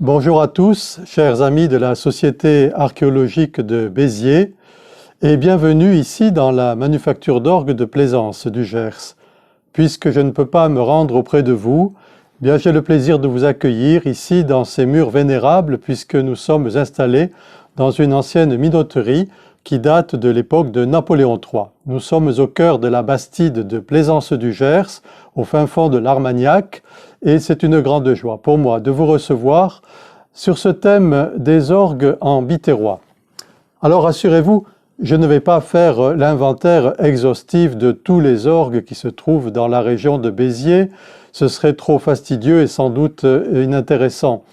Bonjour à tous, chers amis de la Société archéologique de Béziers, et bienvenue ici dans la manufacture d'orgue de Plaisance du Gers. Puisque je ne peux pas me rendre auprès de vous, bien j'ai le plaisir de vous accueillir ici dans ces murs vénérables, puisque nous sommes installés dans une ancienne minoterie qui date de l'époque de Napoléon III. Nous sommes au cœur de la bastide de Plaisance du Gers, au fin fond de l'Armagnac, et c'est une grande joie pour moi de vous recevoir sur ce thème des orgues en biterrois. Alors rassurez-vous, je ne vais pas faire l'inventaire exhaustif de tous les orgues qui se trouvent dans la région de Béziers, ce serait trop fastidieux et sans doute inintéressant.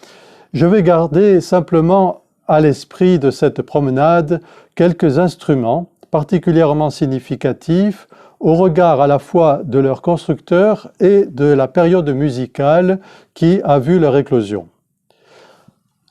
Je vais garder simplement à l'esprit de cette promenade quelques instruments particulièrement significatifs au regard à la fois de leurs constructeurs et de la période musicale qui a vu leur éclosion.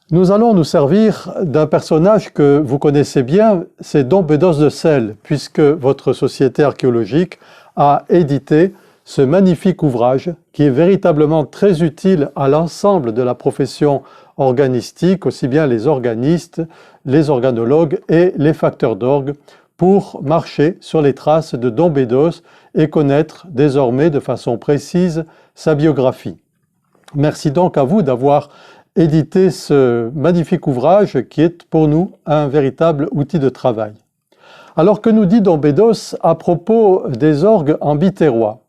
Nous allons nous servir d'un personnage que vous connaissez bien, c'est Dom Bédos de Celles, puisque votre société archéologique a édité ce magnifique ouvrage qui est véritablement très utile à l'ensemble de la profession organistique, aussi bien les organistes, les organologues et les facteurs d'orgue, pour marcher sur les traces de Dom Bédos et connaître désormais de façon précise sa biographie. Merci donc à vous d'avoir édité ce magnifique ouvrage qui est pour nous un véritable outil de travail. Alors que nous dit Dom Bédos à propos des orgues en biterrois?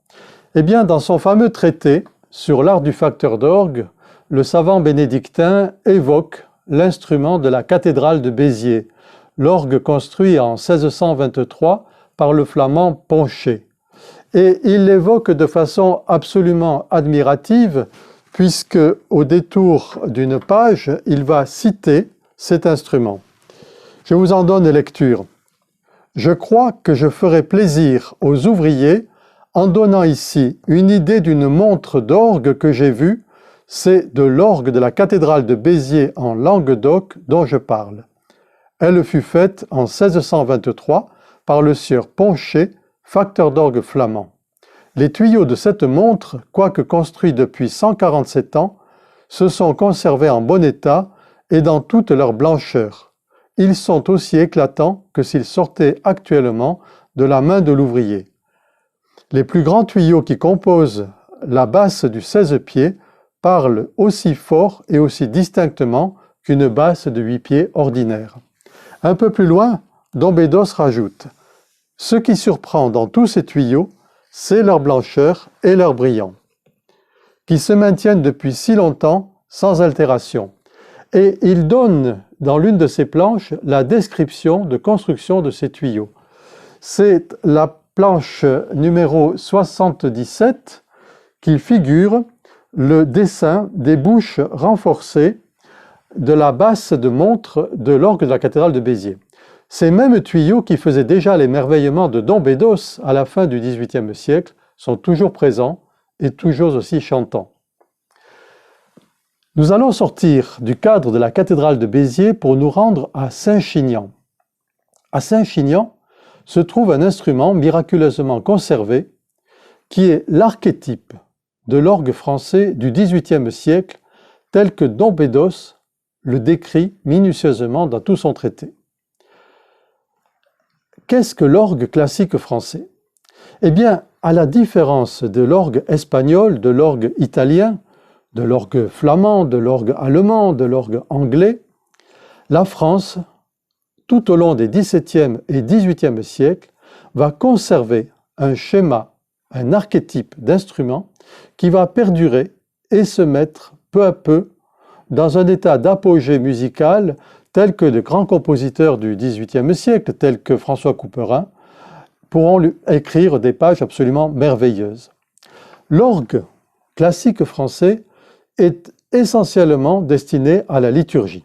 Eh bien, dans son fameux traité sur l'art du facteur d'orgue, le savant bénédictin évoque l'instrument de la cathédrale de Béziers, l'orgue construit en 1623 par le flamand Poncher. Et il l'évoque de façon absolument admirative, puisque au détour d'une page, il va citer cet instrument. Je vous en donne lecture. « Je crois que je ferai plaisir aux ouvriers en donnant ici une idée d'une montre d'orgue que j'ai vue, c'est de l'orgue de la cathédrale de Béziers en Languedoc dont je parle. Elle fut faite en 1623 par le sieur Poncher, facteur d'orgue flamand. Les tuyaux de cette montre, quoique construits depuis 147 ans, se sont conservés en bon état et dans toute leur blancheur. Ils sont aussi éclatants que s'ils sortaient actuellement de la main de l'ouvrier. Les plus grands tuyaux qui composent la basse du 16 pieds parlent aussi fort et aussi distinctement qu'une basse de 8 pieds ordinaire. » Un peu plus loin, Dom Bédos rajoute « Ce qui surprend dans tous ces tuyaux, c'est leur blancheur et leur brillant, qui se maintiennent depuis si longtemps sans altération. » Et il donne dans l'une de ses planches la description de construction de ces tuyaux. C'est la planche numéro 77 qui figure le dessin des bouches renforcées de la basse de montre de l'orgue de la cathédrale de Béziers. Ces mêmes tuyaux qui faisaient déjà l'émerveillement de Dom Bédos à la fin du XVIIIe siècle sont toujours présents et toujours aussi chantants. Nous allons sortir du cadre de la cathédrale de Béziers pour nous rendre à Saint-Chinian. À Saint-Chinian se trouve un instrument miraculeusement conservé qui est l'archétype de l'orgue français du XVIIIe siècle tel que Dom Bédos le décrit minutieusement dans tout son traité. Qu'est-ce que l'orgue classique français? Eh bien, à la différence de l'orgue espagnol, de l'orgue italien, de l'orgue flamand, de l'orgue allemand, de l'orgue anglais, la France, tout au long des XVIIe et XVIIIe siècles, va conserver un schéma, un archétype d'instrument qui va perdurer et se mettre peu à peu dans un état d'apogée musicale tel que de grands compositeurs du XVIIIe siècle, tels que François Couperin, pourront lui écrire des pages absolument merveilleuses. L'orgue classique français est essentiellement destiné à la liturgie.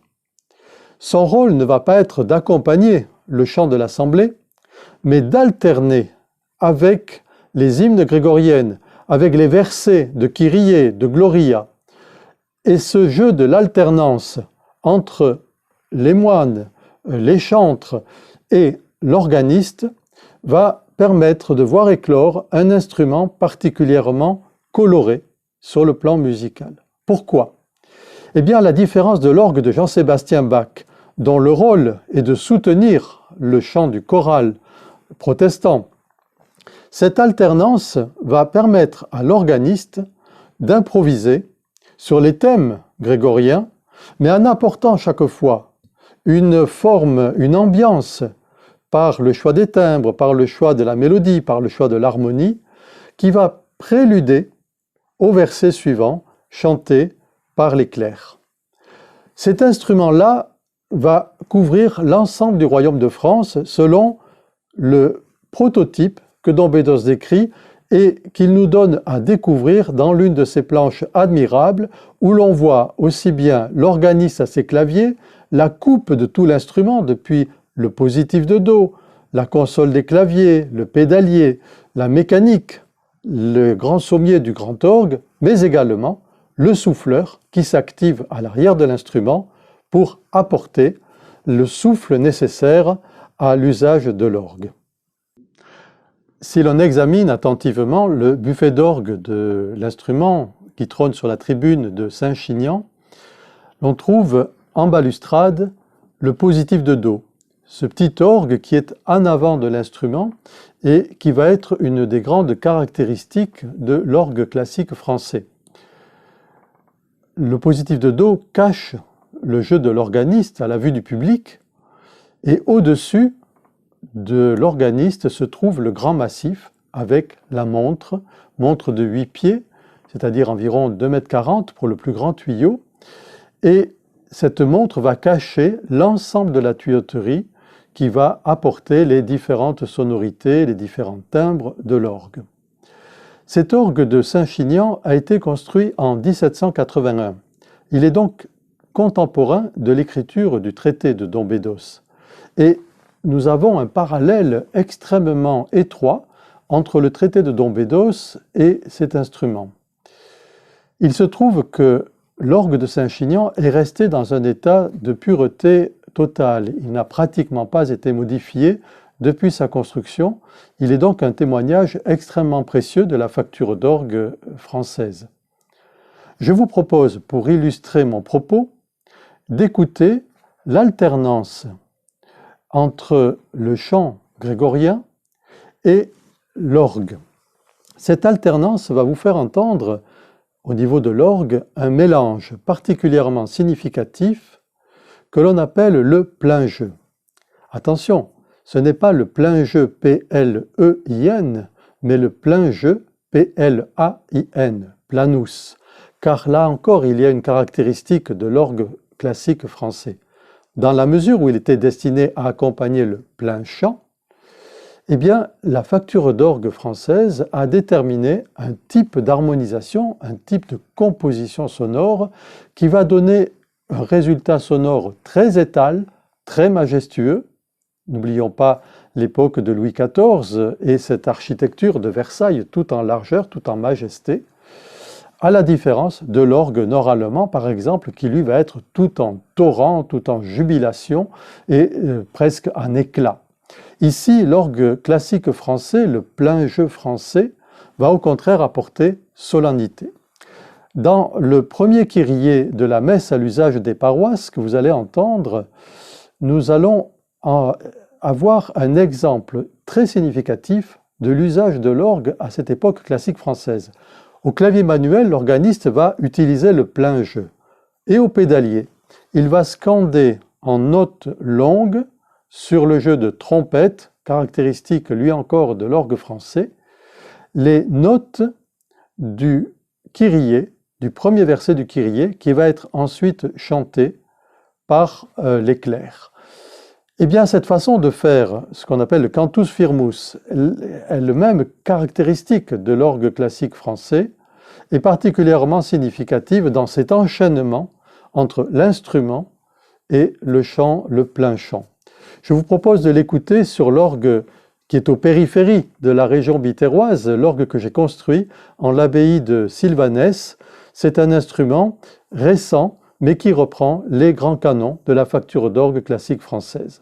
Son rôle ne va pas être d'accompagner le chant de l'assemblée, mais d'alterner avec les hymnes grégoriennes, avec les versets de Kyrie, de Gloria. Et ce jeu de l'alternance entre les moines, les chantres et l'organiste va permettre de voir éclore un instrument particulièrement coloré sur le plan musical. Pourquoi? Eh bien, à la différence de l'orgue de Jean-Sébastien Bach, dont le rôle est de soutenir le chant du choral protestant, cette alternance va permettre à l'organiste d'improviser sur les thèmes grégoriens, mais en apportant chaque fois une forme, une ambiance, par le choix des timbres, par le choix de la mélodie, par le choix de l'harmonie, qui va préluder au verset suivant, chanté par les clercs. Cet instrument-là va couvrir l'ensemble du royaume de France selon le prototype que Dom Bédos décrit et qu'il nous donne à découvrir dans l'une de ces planches admirables où l'on voit aussi bien l'organiste à ses claviers, la coupe de tout l'instrument depuis le positif de Do, la console des claviers, le pédalier, la mécanique, le grand sommier du grand orgue, mais également le souffleur qui s'active à l'arrière de l'instrument pour apporter le souffle nécessaire à l'usage de l'orgue. Si l'on examine attentivement le buffet d'orgue de l'instrument qui trône sur la tribune de Saint-Chinian, l'on trouve en balustrade le positif de Do, ce petit orgue qui est en avant de l'instrument et qui va être une des grandes caractéristiques de l'orgue classique français. Le positif de Do cache le jeu de l'organiste à la vue du public et au-dessus de l'organiste se trouve le grand massif avec la montre de 8 pieds, c'est-à-dire environ 2,40 m pour le plus grand tuyau, et cette montre va cacher l'ensemble de la tuyauterie qui va apporter les différentes sonorités, les différents timbres de l'orgue. Cet orgue de Saint-Chinian a été construit en 1781. Il est donc contemporain de l'écriture du traité de Dom Bédos. Et nous avons un parallèle extrêmement étroit entre le traité de Dom Bédos et cet instrument. Il se trouve que l'orgue de Saint-Chinian est resté dans un état de pureté totale. Il n'a pratiquement pas été modifié depuis sa construction. Il est donc un témoignage extrêmement précieux de la facture d'orgue française. Je vous propose, pour illustrer mon propos, d'écouter l'alternance entre le chant grégorien et l'orgue. Cette alternance va vous faire entendre, au niveau de l'orgue, un mélange particulièrement significatif que l'on appelle le plein jeu. Attention, ce n'est pas le plein jeu P-L-E-I-N, mais le plein jeu P-L-A-I-N, planus, car là encore il y a une caractéristique de l'orgue classique français. Dans la mesure où il était destiné à accompagner le plein chant, eh bien, la facture d'orgue française a déterminé un type d'harmonisation, un type de composition sonore qui va donner un résultat sonore très étal, très majestueux. N'oublions pas l'époque de Louis XIV et cette architecture de Versailles tout en largeur, tout en majesté, à la différence de l'orgue nord-allemand, par exemple, qui lui va être tout en torrent, tout en jubilation et presque en éclat. Ici, l'orgue classique français, le plein jeu français, va au contraire apporter solennité. Dans le premier kyrie de la messe à l'usage des paroisses que vous allez entendre, nous allons avoir un exemple très significatif de l'usage de l'orgue à cette époque classique française. Au clavier manuel, l'organiste va utiliser le plein jeu. Et au pédalier, il va scander en notes longues sur le jeu de trompette, caractéristique lui encore de l'orgue français, les notes du kyrie, du premier verset du kyrie, qui va être ensuite chanté par les clercs. Eh bien, cette façon de faire ce qu'on appelle le cantus firmus, est le même caractéristique de l'orgue classique français, est particulièrement significative dans cet enchaînement entre l'instrument et le chant, le plein chant. Je vous propose de l'écouter sur l'orgue qui est aux périphéries de la région biterroise, l'orgue que j'ai construit en l'abbaye de Sylvanès. C'est un instrument récent, mais qui reprend les grands canons de la facture d'orgue classique française.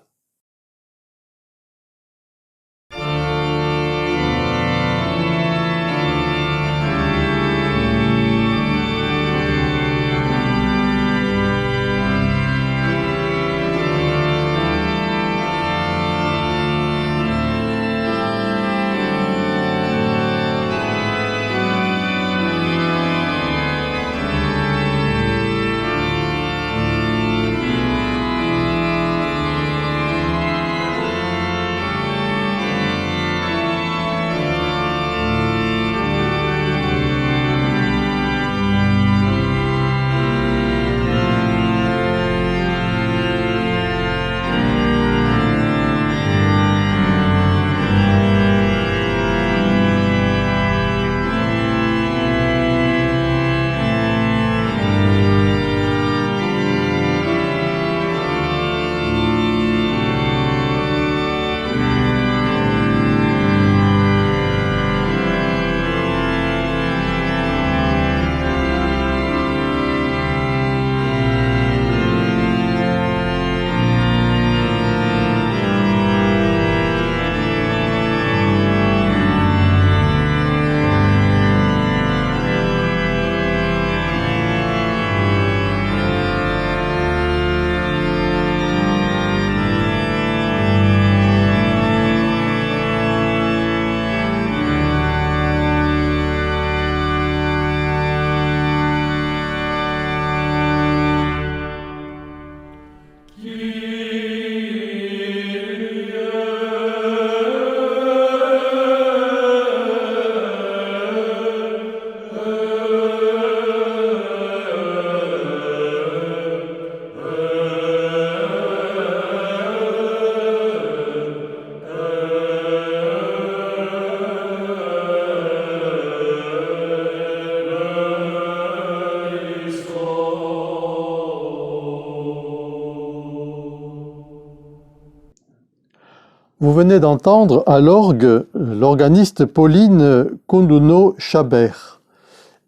venez d'entendre à l'orgue l'organiste Pauline Kounduno-Chabert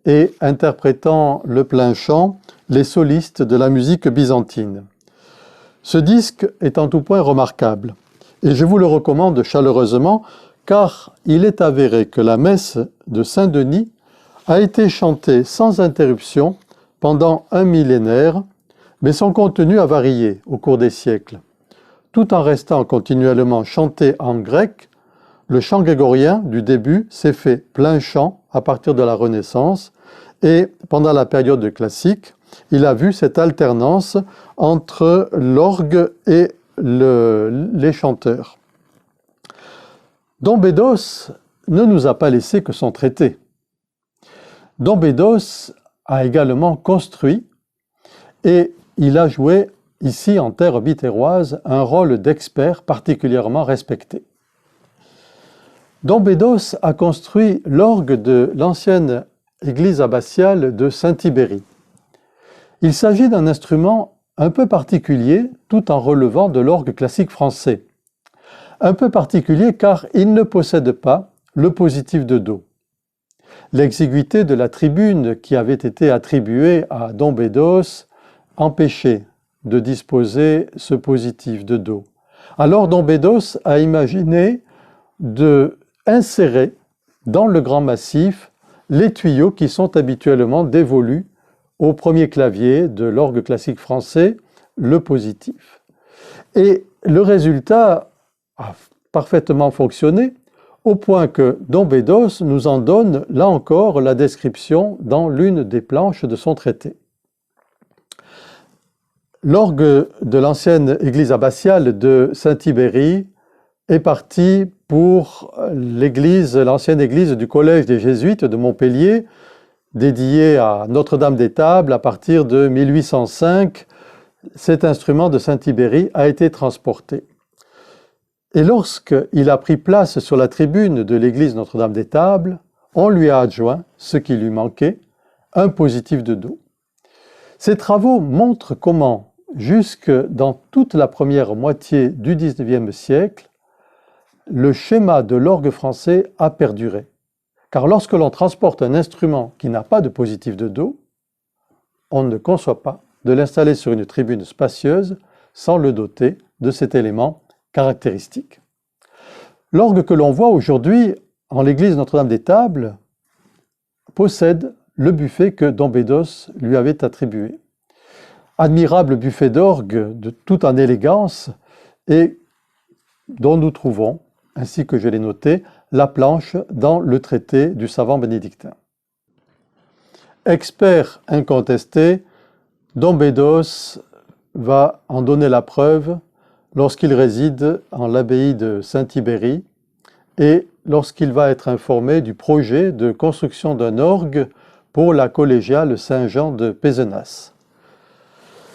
et interprétant le plein chant les solistes de la musique byzantine. Ce disque est en tout point remarquable et je vous le recommande chaleureusement car il est avéré que la messe de Saint-Denis a été chantée sans interruption pendant un millénaire, mais son contenu a varié au cours des siècles. Tout en restant continuellement chanté en grec, le chant grégorien du début s'est fait plein chant à partir de la Renaissance et pendant la période classique, il a vu cette alternance entre l'orgue et les chanteurs. Dom Bédos ne nous a pas laissé que son traité. Dom Bédos a également construit et il a joué ici en terre biterroise un rôle d'expert particulièrement respecté. Dom Bédos a construit l'orgue de l'ancienne église abbatiale de Saint-Ibéry. Il s'agit d'un instrument un peu particulier tout en relevant de l'orgue classique français. Un peu particulier car il ne possède pas le positif de Do. L'exiguïté de la tribune qui avait été attribuée à Dom Bédos empêchait de disposer ce positif de Do. Alors Dom Bédos a imaginé de insérer dans le grand massif les tuyaux qui sont habituellement dévolus au premier clavier de l'orgue classique français, le positif. Et le résultat a parfaitement fonctionné, au point que Dom Bédos nous en donne, là encore, la description dans l'une des planches de son traité. L'orgue de l'ancienne église abbatiale de Saint-Ibéry est parti pour l'ancienne église du Collège des Jésuites de Montpellier, dédiée à Notre-Dame-des-Tables à partir de 1805. Cet instrument de Saint-Ibéry a été transporté. Et lorsqu'il a pris place sur la tribune de l'église Notre-Dame-des-Tables, on lui a adjoint ce qui lui manquait, un positif de Do. Ces travaux montrent comment, jusque dans toute la première moitié du XIXe siècle, le schéma de l'orgue français a perduré. Car lorsque l'on transporte un instrument qui n'a pas de positif de Do, on ne conçoit pas de l'installer sur une tribune spacieuse sans le doter de cet élément caractéristique. L'orgue que l'on voit aujourd'hui en l'église Notre-Dame-des-Tables possède le buffet que Dom Bédos lui avait attribué. Admirable buffet d'orgue tout en élégance et dont nous trouvons, ainsi que je l'ai noté, la planche dans le traité du savant bénédictin. Expert incontesté, Dom Bédos va en donner la preuve lorsqu'il réside en l'abbaye de Saint-Ibéry et lorsqu'il va être informé du projet de construction d'un orgue pour la collégiale Saint-Jean de Pézenas.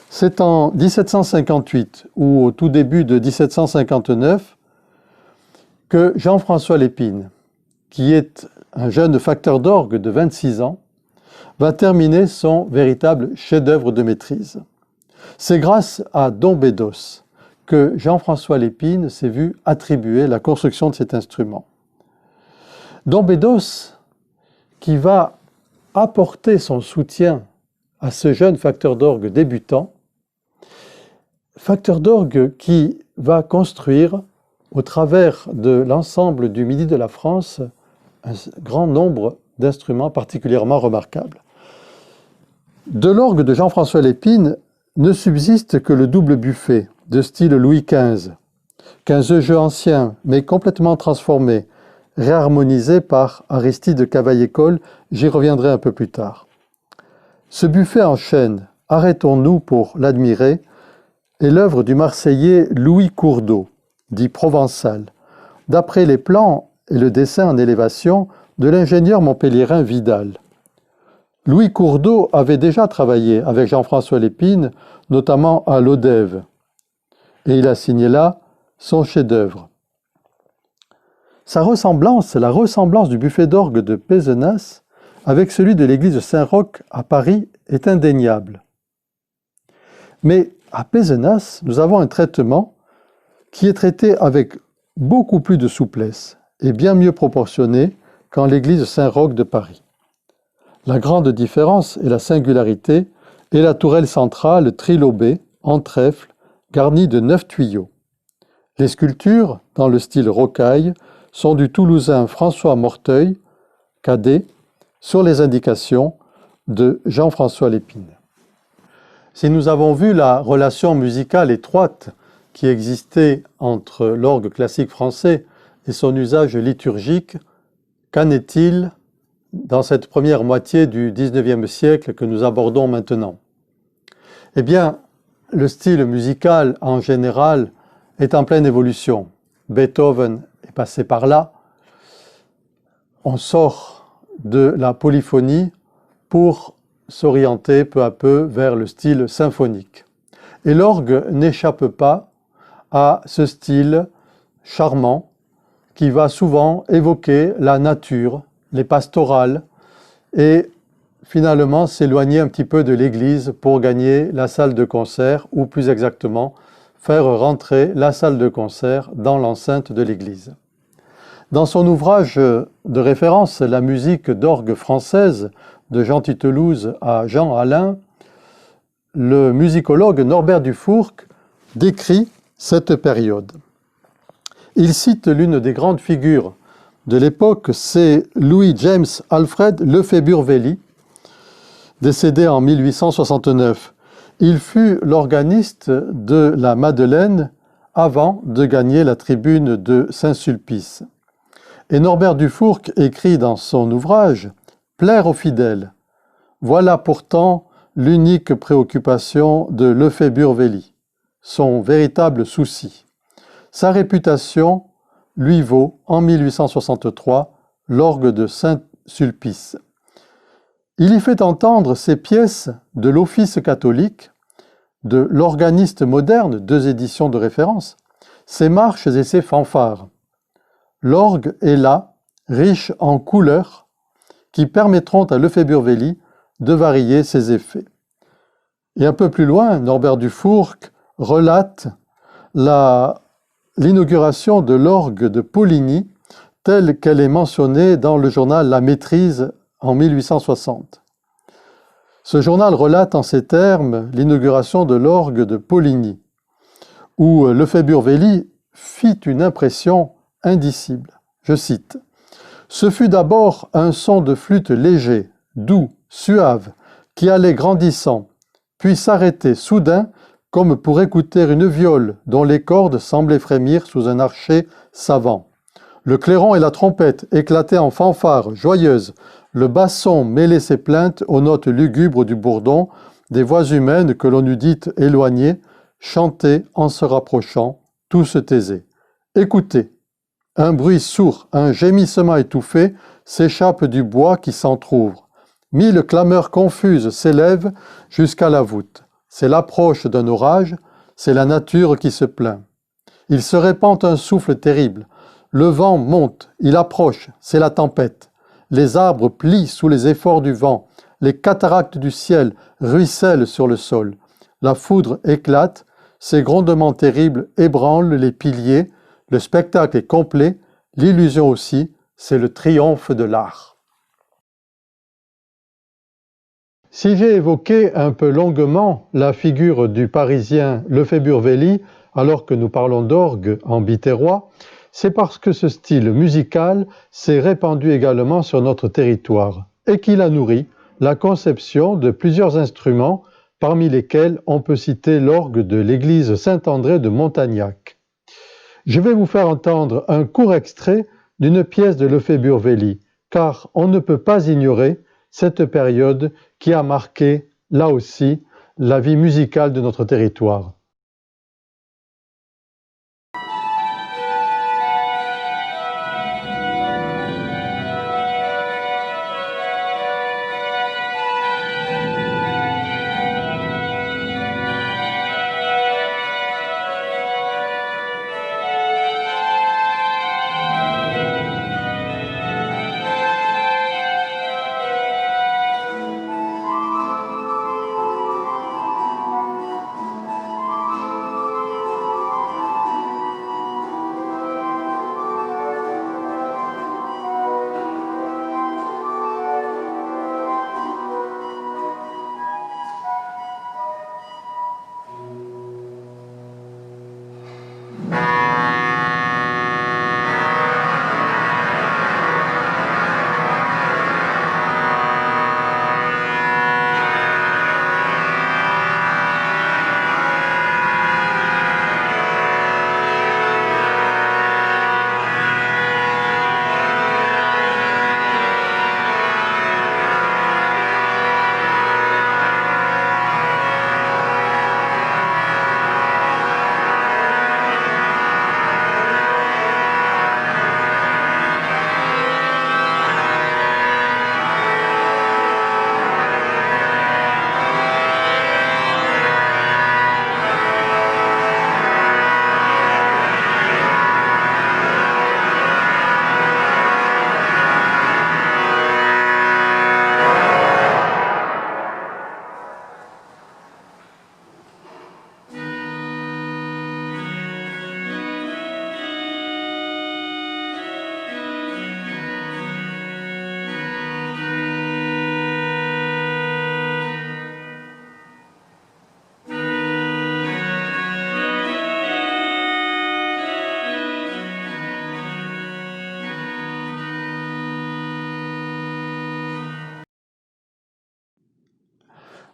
C'est en 1758 ou au tout début de 1759 que Jean-François Lépine, qui est un jeune facteur d'orgue de 26 ans, va terminer son véritable chef-d'œuvre de maîtrise. C'est grâce à Dom Bédos que Jean-François Lépine s'est vu attribuer la construction de cet instrument. Dom Bédos, qui va apporter son soutien à ce jeune facteur d'orgue débutant, facteur d'orgue qui va construire au travers de l'ensemble du Midi de la France un grand nombre d'instruments particulièrement remarquables. De l'orgue de Jean-François Lépine ne subsiste que le double buffet de style Louis XV, 15 jeux anciens mais complètement transformés, réharmonisé par Aristide Cavaillé-Coll, j'y reviendrai un peu plus tard. Ce buffet en chêne, arrêtons-nous pour l'admirer, est l'œuvre du Marseillais Louis Courdeau, dit provençal, d'après les plans et le dessin en élévation de l'ingénieur montpelliérain Vidal. Louis Courdeau avait déjà travaillé avec Jean-François Lépine, notamment à l'Odève, et il a signé là son chef-d'œuvre. La ressemblance du buffet d'orgue de Pézenas avec celui de l'église Saint-Roch à Paris est indéniable. Mais à Pézenas, nous avons un traitement qui est traité avec beaucoup plus de souplesse et bien mieux proportionné qu'en l'église Saint-Roch de Paris. La grande différence et la singularité est la tourelle centrale trilobée, en trèfle, garnie de 9 tuyaux. Les sculptures, dans le style rocaille, sont du Toulousain François Morteuil, cadet, sur les indications de Jean-François Lépine. Si nous avons vu la relation musicale étroite qui existait entre l'orgue classique français et son usage liturgique, qu'en est-il dans cette première moitié du XIXe siècle que nous abordons maintenant? Eh bien, le style musical en général est en pleine évolution. Beethoven est passé par là. On sort de la polyphonie pour s'orienter peu à peu vers le style symphonique. Et l'orgue n'échappe pas à ce style charmant qui va souvent évoquer la nature, les pastorales, et finalement s'éloigner un petit peu de l'église pour gagner la salle de concert, ou plus exactement, faire rentrer la salle de concert dans l'enceinte de l'église. Dans son ouvrage de référence, La musique d'orgue française, de Jean Titelouze à Jean Alain, le musicologue Norbert Dufourcq décrit cette période. Il cite l'une des grandes figures de l'époque, c'est Louis James Alfred Lefébure-Wely, décédé en 1869. Il fut l'organiste de la Madeleine avant de gagner la tribune de Saint-Sulpice. Et Norbert Dufourcq écrit dans son ouvrage « Plaire aux fidèles ». Voilà pourtant l'unique préoccupation de Lefébure-Wely, son véritable souci. Sa réputation lui vaut, en 1863, l'orgue de Saint-Sulpice. Il y fait entendre ses pièces de l'Office catholique, de l'Organiste moderne, 2 éditions de référence, ses marches et ses fanfares. L'orgue est là, riche en couleurs, qui permettront à Lefébure-Wely de varier ses effets. Et un peu plus loin, Norbert Dufourcq relate l'inauguration de l'orgue de Poligny, telle qu'elle est mentionnée dans le journal La Maîtrise en 1860. Ce journal relate en ces termes l'inauguration de l'orgue de Poligny, où Lefébure-Wely fit une impression indicible. Je cite : « Ce fut d'abord un son de flûte léger, doux, suave, qui allait grandissant, puis s'arrêtait soudain comme pour écouter une viole dont les cordes semblaient frémir sous un archet savant. Le clairon et la trompette éclataient en fanfares joyeuses, le basson mêlait ses plaintes aux notes lugubres du bourdon, des voix humaines que l'on eût dites éloignées, chantaient en se rapprochant, tout se taisait. Écoutez, un bruit sourd, un gémissement étouffé s'échappe du bois qui s'entr'ouvre. 1000 clameurs confuses s'élèvent jusqu'à la voûte. C'est l'approche d'un orage, c'est la nature qui se plaint. Il se répand un souffle terrible. Le vent monte, il approche, c'est la tempête. Les arbres plient sous les efforts du vent. Les cataractes du ciel ruissellent sur le sol. La foudre éclate, ses grondements terribles ébranlent les piliers. Le spectacle est complet, l'illusion aussi, c'est le triomphe de l'art. Si j'ai évoqué un peu longuement la figure du Parisien Lefébure-Wely, alors que nous parlons d'orgue en biterrois, c'est parce que ce style musical s'est répandu également sur notre territoire et qu'il a nourri la conception de plusieurs instruments, parmi lesquels on peut citer l'orgue de l'église Saint-André de Montagnac. Je vais vous faire entendre un court extrait d'une pièce de Lefébure-Wely, car on ne peut pas ignorer cette période qui a marqué, là aussi, la vie musicale de notre territoire.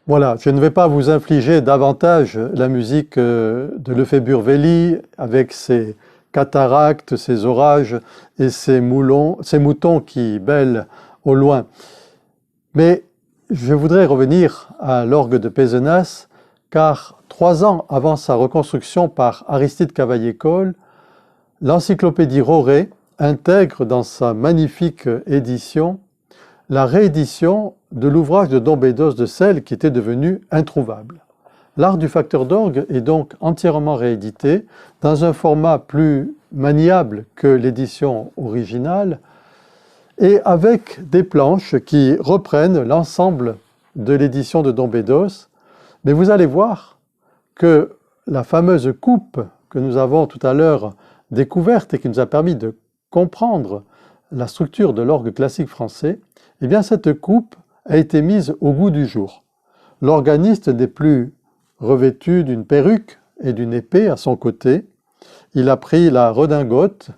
Voilà, je ne vais pas vous infliger davantage la musique de Lefebvre-Wely avec ses cataractes, ses orages et ses moutons qui bêlent au loin. Mais je voudrais revenir à l'orgue de Pézenas, car 3 ans avant sa reconstruction par Aristide Cavaillé-Coll, l'encyclopédie Roré intègre dans sa magnifique édition la réédition de l'ouvrage de Dom Bédos de Celles qui était devenu introuvable. L'art du facteur d'orgue est donc entièrement réédité dans un format plus maniable que l'édition originale et avec des planches qui reprennent l'ensemble de l'édition de Dom Bédos. Mais vous allez voir que la fameuse coupe que nous avons tout à l'heure découverte et qui nous a permis de comprendre la structure de l'orgue classique français, eh bien cette coupe a été mise au goût du jour. L'organiste n'est plus revêtu d'une perruque et d'une épée à son côté. Il a pris la redingote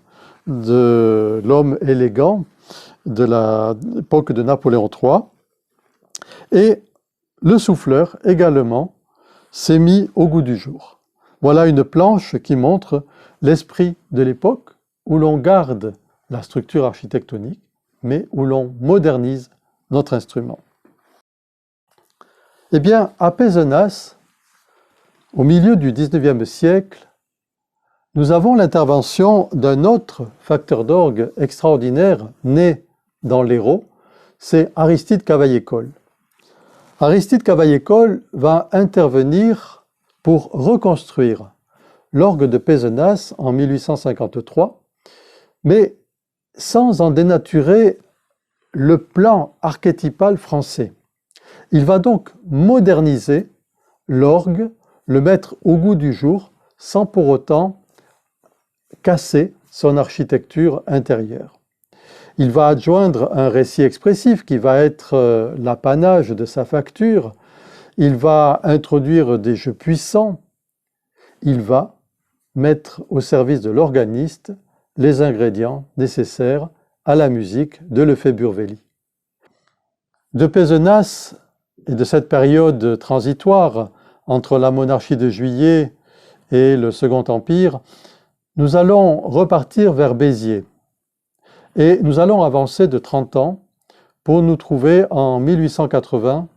de l'homme élégant de l'époque de Napoléon III et le souffleur également s'est mis au goût du jour. Voilà une planche qui montre l'esprit de l'époque où l'on garde la structure architectonique mais où l'on modernise notre instrument. Eh bien, à Pézenas, au milieu du XIXe siècle, nous avons l'intervention d'un autre facteur d'orgue extraordinaire né dans l'Hérault, c'est Aristide Cavaillé-Coll. Aristide Cavaillé-Coll va intervenir pour reconstruire l'orgue de Pézenas en 1853, mais sans en dénaturer le plan archétypal français. Il va donc moderniser l'orgue, le mettre au goût du jour, sans pour autant casser son architecture intérieure. Il va adjoindre un récit expressif qui va être l'apanage de sa facture. Il va introduire des jeux puissants. Il va mettre au service de l'organiste les ingrédients nécessaires à la musique de Lefebvre-Wely. De Pézenas et de cette période transitoire entre la monarchie de Juillet et le Second Empire, nous allons repartir vers Béziers et nous allons avancer de 30 ans pour nous trouver en 1880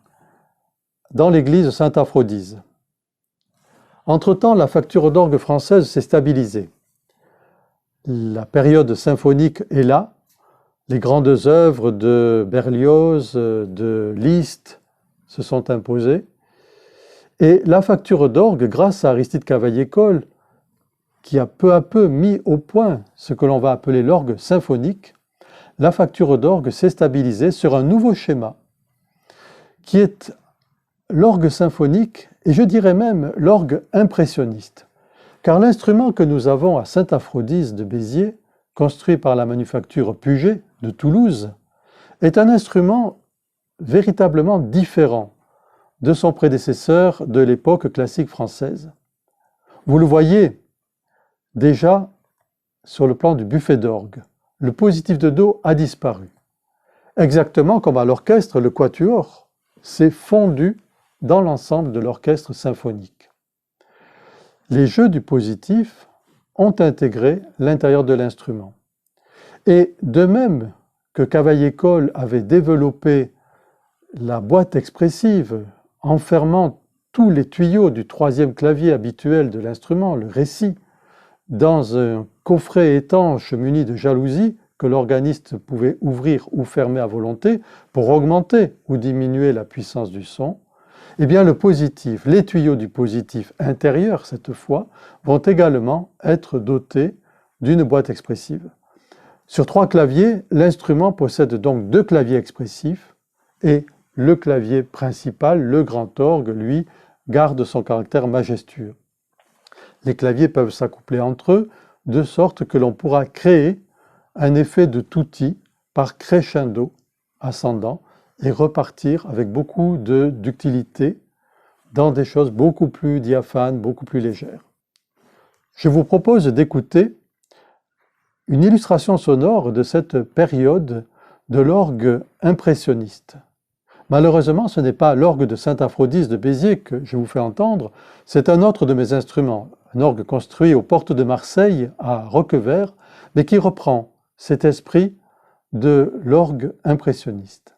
dans l'église Sainte-Aphrodise. Entre-temps, la facture d'orgue française s'est stabilisée. La période symphonique est là, les grandes œuvres de Berlioz, de Liszt se sont imposées, et la facture d'orgue, grâce à Aristide Cavaillé-Coll, qui a peu à peu mis au point ce que l'on va appeler l'orgue symphonique, la facture d'orgue s'est stabilisée sur un nouveau schéma, qui est l'orgue symphonique, et je dirais même l'orgue impressionniste. Car l'instrument que nous avons à Sainte-Aphrodise de Béziers, construit par la manufacture Puget de Toulouse, est un instrument véritablement différent de son prédécesseur de l'époque classique française. Vous le voyez déjà sur le plan du buffet d'orgue. Le positif de Do a disparu. Exactement comme à l'orchestre, le quatuor s'est fondu dans l'ensemble de l'orchestre symphonique. Les jeux du positif ont intégré l'intérieur de l'instrument. Et de même que Cavaillé-Coll avait développé la boîte expressive enfermant tous les tuyaux du troisième clavier habituel de l'instrument, le récit, dans un coffret étanche muni de jalousies que l'organiste pouvait ouvrir ou fermer à volonté pour augmenter ou diminuer la puissance du son, eh bien le positif, les tuyaux du positif intérieur cette fois, vont également être dotés d'une boîte expressive. Sur 3 claviers, l'instrument possède donc 2 claviers expressifs et le clavier principal, le grand orgue, lui, garde son caractère majestueux. Les claviers peuvent s'accoupler entre eux de sorte que l'on pourra créer un effet de tutti par crescendo ascendant et repartir avec beaucoup de ductilité dans des choses beaucoup plus diaphanes, beaucoup plus légères. Je vous propose d'écouter une illustration sonore de cette période de l'orgue impressionniste. Malheureusement, ce n'est pas l'orgue de Saint-Aphrodis de Béziers que je vous fais entendre, c'est un autre de mes instruments, un orgue construit aux portes de Marseille, à Roquevert, mais qui reprend cet esprit de l'orgue impressionniste.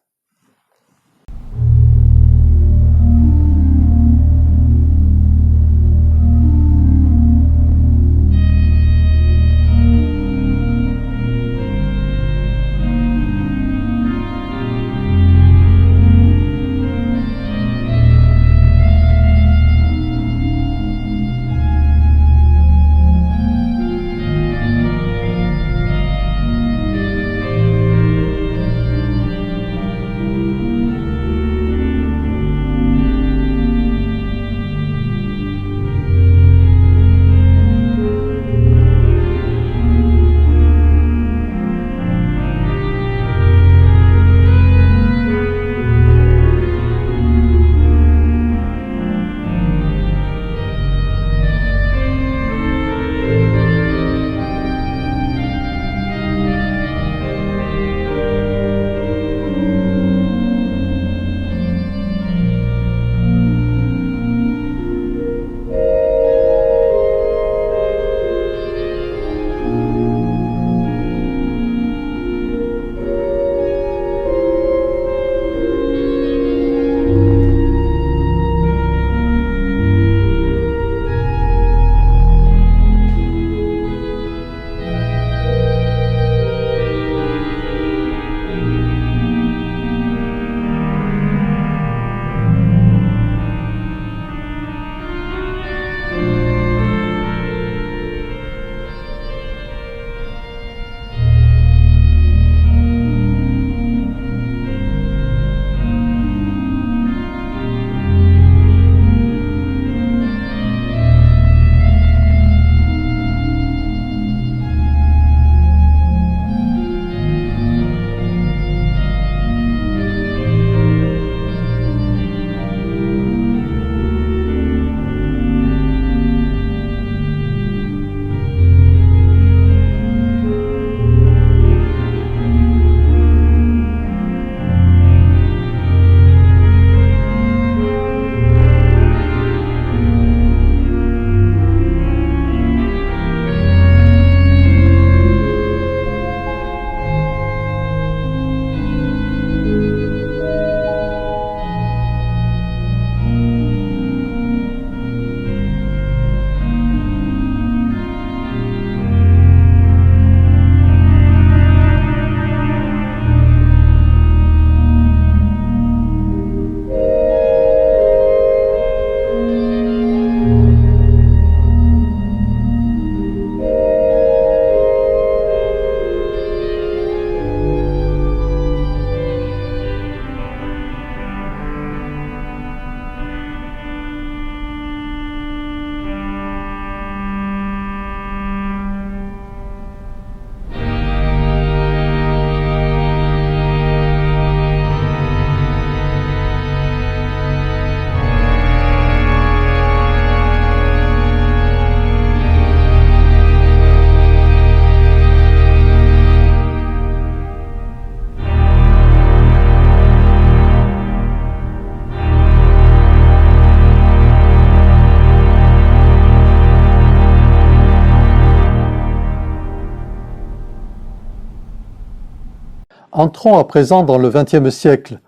Entrons à présent dans le XXe siècle.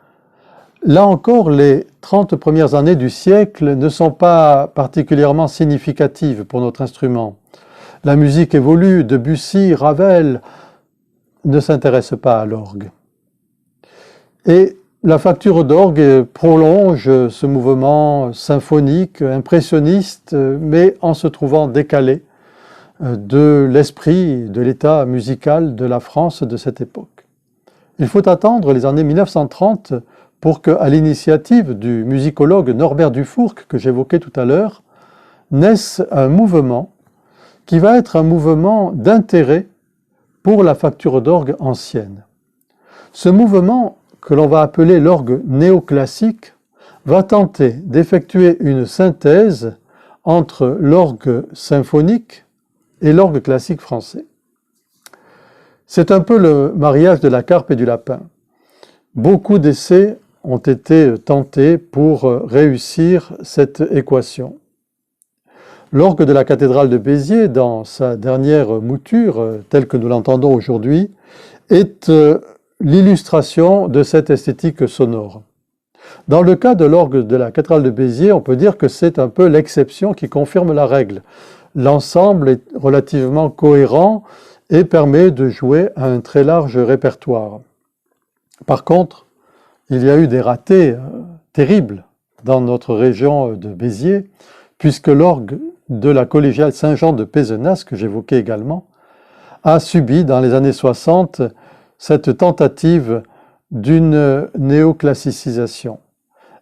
Là encore, les 30 premières années du siècle ne sont pas particulièrement significatives pour notre instrument. La musique évolue, Debussy, Ravel ne s'intéressent pas à l'orgue. Et la facture d'orgue prolonge ce mouvement symphonique, impressionniste, mais en se trouvant décalé de l'esprit, de l'état musical de la France de cette époque. Il faut attendre les années 1930 pour que, à l'initiative du musicologue Norbert Dufourcq, que j'évoquais tout à l'heure, naisse un mouvement qui va être un mouvement d'intérêt pour la facture d'orgue ancienne. Ce mouvement, que l'on va appeler l'orgue néoclassique, va tenter d'effectuer une synthèse entre l'orgue symphonique et l'orgue classique français. C'est un peu le mariage de la carpe et du lapin. Beaucoup d'essais ont été tentés pour réussir cette équation. L'orgue de la cathédrale de Béziers, dans sa dernière mouture, telle que nous l'entendons aujourd'hui, est l'illustration de cette esthétique sonore. Dans le cas de l'orgue de la cathédrale de Béziers, on peut dire que c'est un peu l'exception qui confirme la règle. L'ensemble est relativement cohérent et permet de jouer à un très large répertoire. Par contre, il y a eu des ratés terribles dans notre région de Béziers, puisque l'orgue de la collégiale Saint-Jean de Pézenas, que j'évoquais également, a subi dans les années 60 cette tentative d'une néoclassicisation.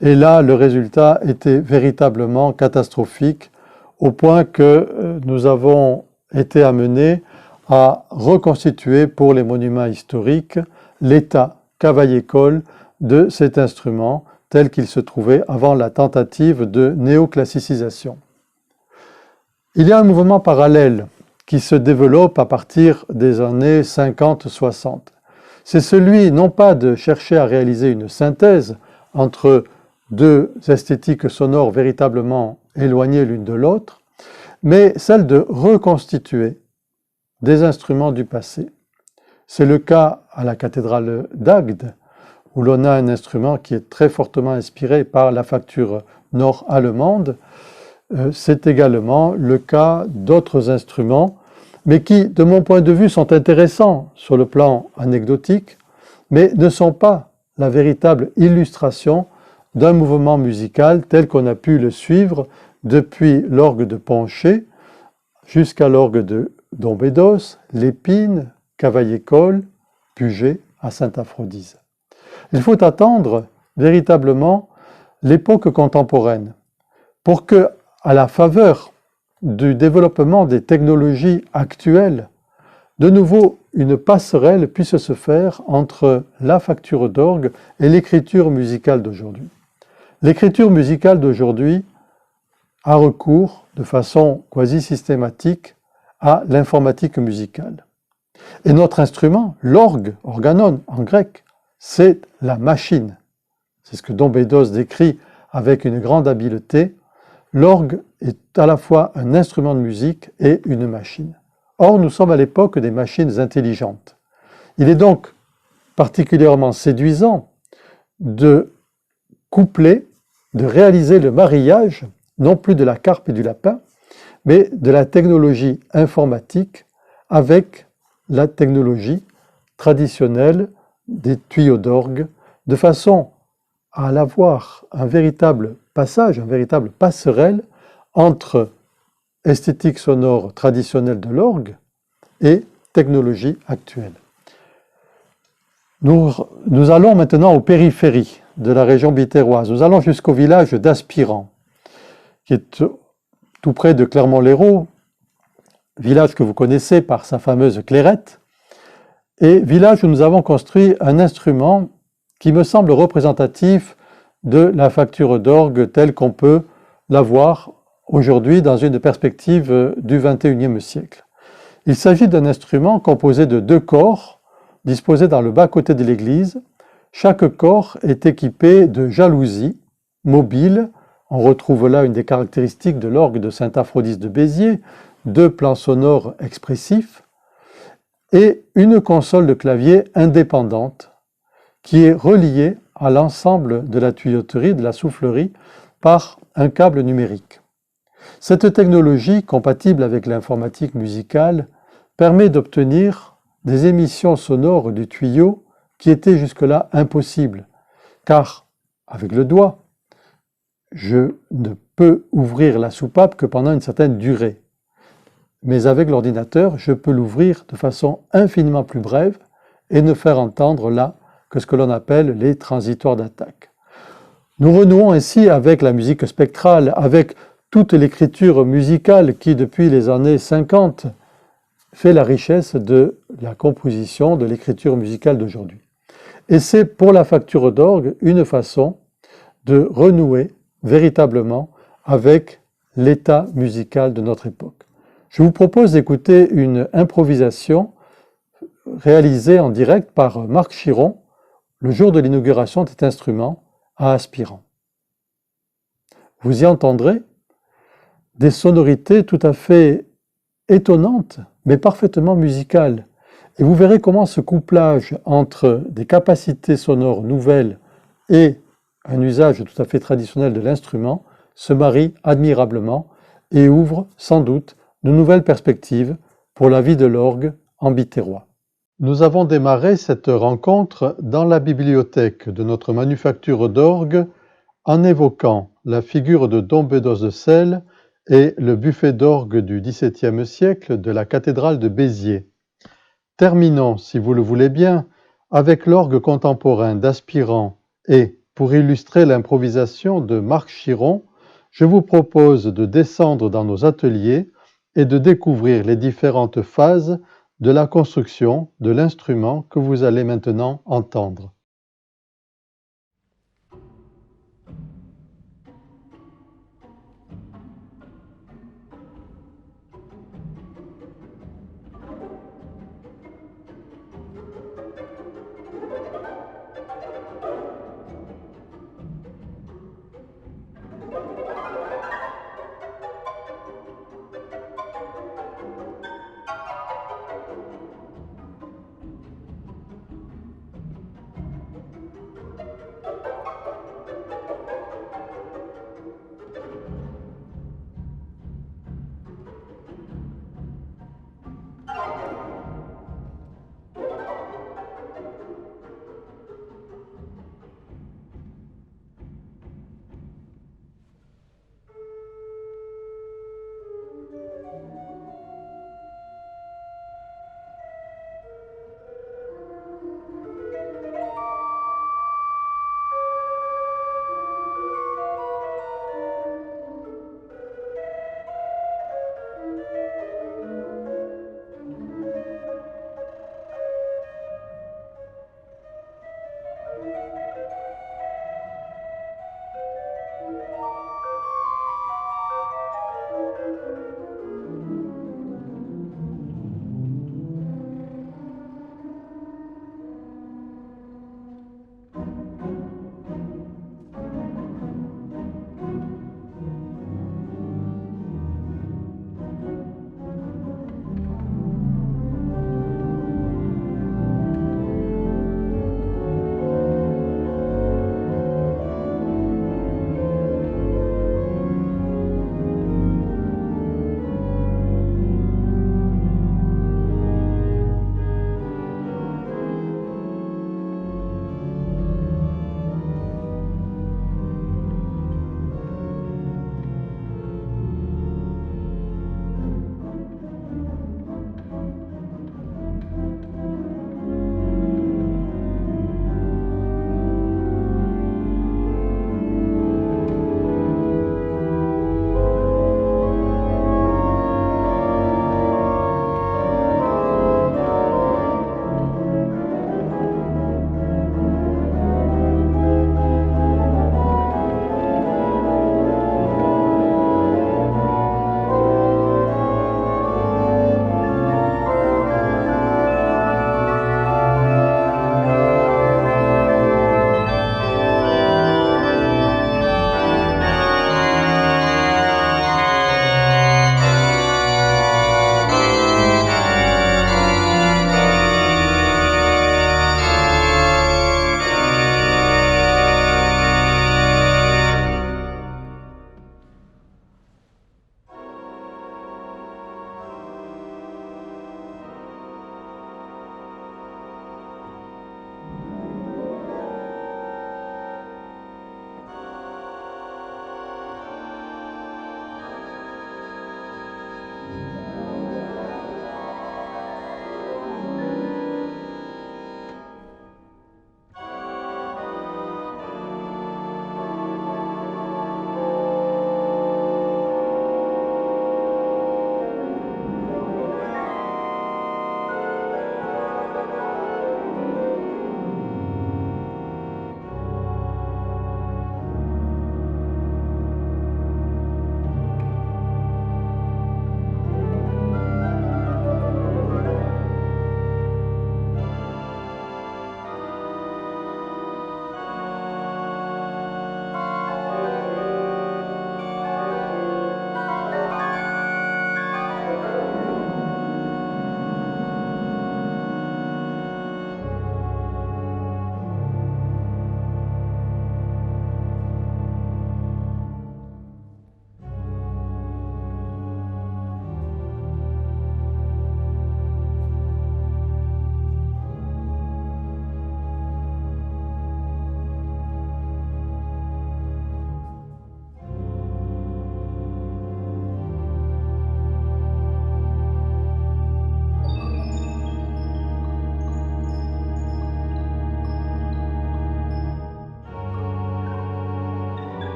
Et là, le résultat était véritablement catastrophique, au point que nous avons été amenés à reconstituer pour les monuments historiques l'état cavaille-école de cet instrument tel qu'il se trouvait avant la tentative de néoclassicisation. Il y a un mouvement parallèle qui se développe à partir des années 50-60. C'est celui non pas de chercher à réaliser une synthèse entre deux esthétiques sonores véritablement éloignées l'une de l'autre, mais celle de reconstituer des instruments du passé. C'est le cas à la cathédrale d'Agde, où l'on a un instrument qui est très fortement inspiré par la facture nord-allemande. C'est également le cas d'autres instruments, mais qui, de mon point de vue, sont intéressants sur le plan anecdotique, mais ne sont pas la véritable illustration d'un mouvement musical tel qu'on a pu le suivre depuis l'orgue de Poncher jusqu'à l'orgue de Dombédos, l'Épine, Cavaille-école, Puget à Sainte-Aphrodise. Il faut attendre véritablement l'époque contemporaine pour que, à la faveur du développement des technologies actuelles, de nouveau une passerelle puisse se faire entre la facture d'orgue et l'écriture musicale d'aujourd'hui. L'écriture musicale d'aujourd'hui a recours de façon quasi systématique à l'informatique musicale. Et notre instrument, l'orgue, organon en grec, c'est la machine. C'est ce que Dombédos décrit avec une grande habileté. L'orgue est à la fois un instrument de musique et une machine. Or, nous sommes à l'époque des machines intelligentes. Il est donc particulièrement séduisant de coupler, de réaliser le mariage, non plus de la carpe et du lapin, mais de la technologie informatique avec la technologie traditionnelle des tuyaux d'orgue, de façon à avoir un véritable passage, un véritable passerelle entre esthétique sonore traditionnelle de l'orgue et technologie actuelle. Nous allons maintenant aux périphéries de la région biterroise. Nous allons jusqu'au village d'Aspirant, qui est tout près de Clermont-Lérault, village que vous connaissez par sa fameuse clairette, et village où nous avons construit un instrument qui me semble représentatif de la facture d'orgue telle qu'on peut la voir aujourd'hui dans une perspective du XXIe siècle. Il s'agit d'un instrument composé de 2 corps disposés dans le bas-côté de l'église. Chaque corps est équipé de jalousies mobiles. On retrouve là une des caractéristiques de l'orgue de Sainte-Aphrodise de Béziers, 2 plans sonores expressifs et une console de clavier indépendante qui est reliée à l'ensemble de la tuyauterie, de la soufflerie, par un câble numérique. Cette technologie, compatible avec l'informatique musicale, permet d'obtenir des émissions sonores du tuyau qui étaient jusque-là impossibles, car avec le doigt, je ne peux ouvrir la soupape que pendant une certaine durée. Mais avec l'ordinateur, je peux l'ouvrir de façon infiniment plus brève et ne faire entendre là que ce que l'on appelle les transitoires d'attaque. Nous renouons ainsi avec la musique spectrale, avec toute l'écriture musicale qui, depuis les années 50, fait la richesse de la composition, de l'écriture musicale d'aujourd'hui. Et c'est pour la facture d'orgue une façon de renouer véritablement avec l'état musical de notre époque. Je vous propose d'écouter une improvisation réalisée en direct par Marc Chiron le jour de l'inauguration de cet instrument à aspirant. Vous y entendrez des sonorités tout à fait étonnantes, mais parfaitement musicales. Et vous verrez comment ce couplage entre des capacités sonores nouvelles et un usage tout à fait traditionnel de l'instrument se marie admirablement et ouvre sans doute de nouvelles perspectives pour la vie de l'orgue en Biterrois. Nous avons démarré cette rencontre dans la bibliothèque de notre manufacture d'orgue en évoquant la figure de Dom Bedos de Celles et le buffet d'orgue du XVIIe siècle de la cathédrale de Béziers. Terminons, si vous le voulez bien, avec l'orgue contemporain d'Aspirant et, pour illustrer l'improvisation de Marc Chiron, je vous propose de descendre dans nos ateliers et de découvrir les différentes phases de la construction de l'instrument que vous allez maintenant entendre.